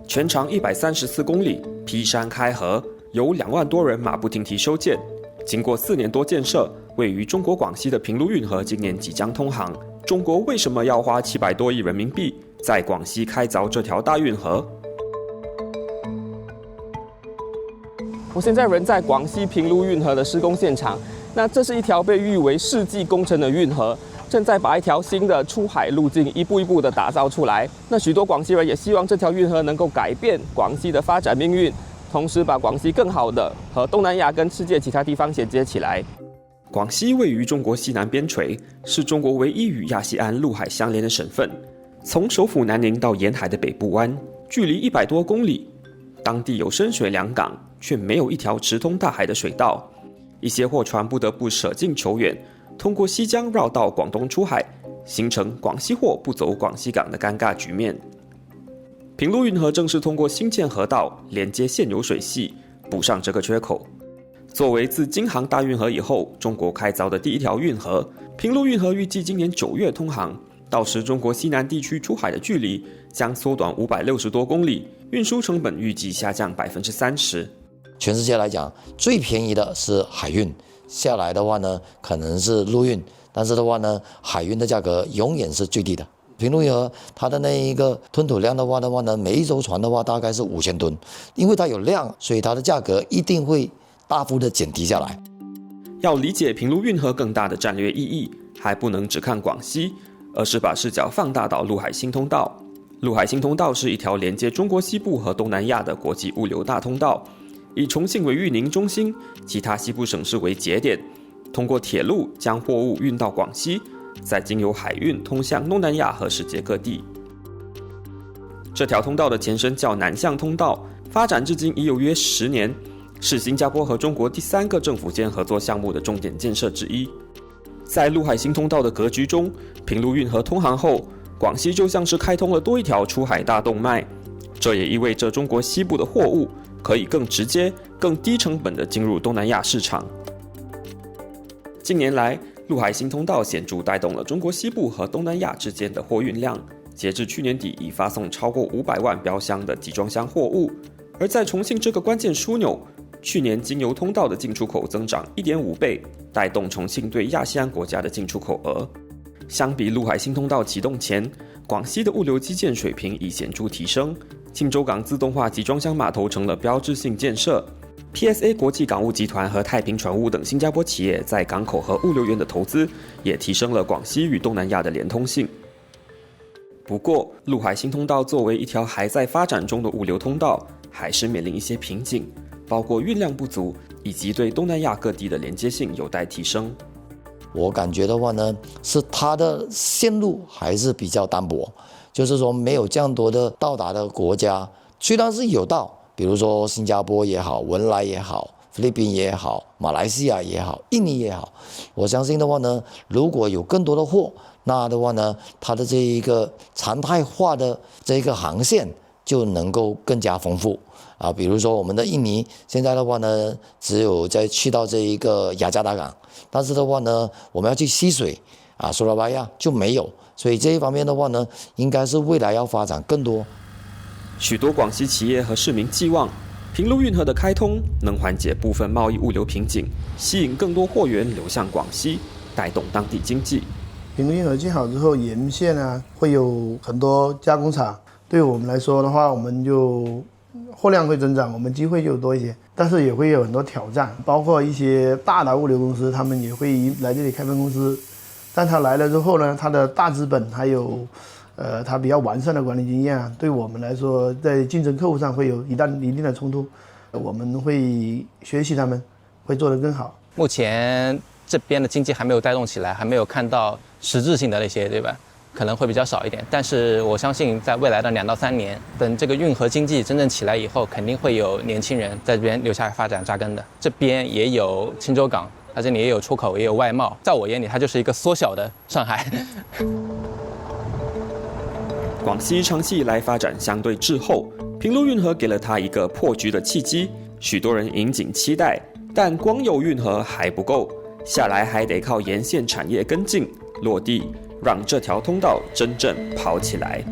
全长134公里，劈山开河，由2万多人马不停蹄修建。经过4年多建设，位于中国广西的平陆运河今年即将通航。中国为什么要花700多亿人民币在广西开凿这条大运河？我现在人在广西平陆运河的施工现场，那这是一条被誉为世纪工程的运河，正在把一条新的出海路径一步一步的打造出来。那许多广西人也希望这条运河能够改变广西的发展命运，同时把广西更好的和东南亚跟世界其他地方衔接起来。广西位于中国西南边陲，是中国唯一与亚细安陆海相连的省份。从首府南宁到沿海的北部湾，距离100多公里。当地有深水良港，却没有一条直通大海的水道。一些货船不得不舍近求远，通过西江绕道广东出海，形成广西货不走广西港的尴尬局面。平陆运河正是通过新建河道连接现有水系，补上这个缺口。作为自京杭大运河以后中国开凿的第一条运河，平陆运河预计今年9月通航，到时中国西南地区出海的距离将缩短560多公里，运输成本预计下降30%。全世界来讲，最便宜的是海运，下来的话呢，可能是陆运，但是的话呢，海运的价格永远是最低的。平陆运河它的那一个吞吐量的话呢，每一艘船的话大概是5000吨，因为它有量，所以它的价格一定会大幅的减低下来。要理解平陆运河更大的战略意义，还不能只看广西，而是把视角放大到陆海新通道。陆海新通道是一条连接中国西部和东南亚的国际物流大通道，以重庆为运营中心，其他西部省市为节点，通过铁路将货物运到广西，再经由海运通向东南亚和世界各地。这条通道的前身叫南向通道，发展至今已有约10年，是新加坡和中国第3个政府间合作项目的重点建设之一。在陆海新通道的格局中，平陆运河通航后，广西就像是开通了多一条出海大动脉，这也意味着中国西部的货物可以更直接、更低成本地进入东南亚市场。近年来，陆海新通道显著带动了中国西部和东南亚之间的货运量，截至去年底已发送超过500万标箱的集装箱货物。而在重庆这个关键枢纽，去年经由通道的进出口增长1.5倍，带动重庆对亚细安国家的进出口额。相比陆海新通道启动前，广西的物流基建水平已显著提升。庆州港自动化集装箱码头成了标志性建设。PSA 国际港务集团和太平船务等新加坡企业在港口和物流园的投资，也提升了广西与东南亚的连通性。不过，陆海新通道作为一条还在发展中的物流通道，还是面临一些瓶颈，包括运量不足以及对东南亚各地的连接性有待提升。我感觉的话呢，是它的线路还是比较单薄，就是说没有这样多的到达的国家，虽然是有到，比如说新加坡也好，文莱也好，菲律宾也好，马来西亚也好，印尼也好，我相信的话呢，如果有更多的货，那的话呢，它的这一个常态化的这个航线就能够更加丰富啊。比如说我们的印尼现在的话呢，只有在去到这一个雅加达港，但是的话呢，我们要去溪水啊，苏拉巴亚就没有，所以这一方面的话呢，应该是未来要发展更多。许多广西企业和市民寄望平陆运河的开通能缓解部分贸易物流瓶颈，吸引更多货源流向广西，带动当地经济。平陆运河建好之后，沿线啊会有很多加工厂，对我们来说的话，我们就货量会增长，我们机会就多一些，但是也会有很多挑战，包括一些大的物流公司，他们也会来这里开分公司，但他来了之后呢，他的大资本还有他比较完善的管理经验啊，对我们来说，在竞争客户上会有一定的冲突，我们会学习他们，会做得更好。目前这边的经济还没有带动起来，还没有看到实质性的那些，对吧？可能会比较少一点，但是我相信在未来的2到3年，等这个运河经济真正起来以后，肯定会有年轻人在这边留下来发展扎根的。这边也有青州港，它这里也有出口，也有外贸，在我眼里，它就是一个缩小的上海。广西长期以来发展相对滞后，平陆运河给了它一个破局的契机，许多人引颈期待。但光有运河还不够，下来还得靠沿线产业跟进落地，让这条通道真正跑起来。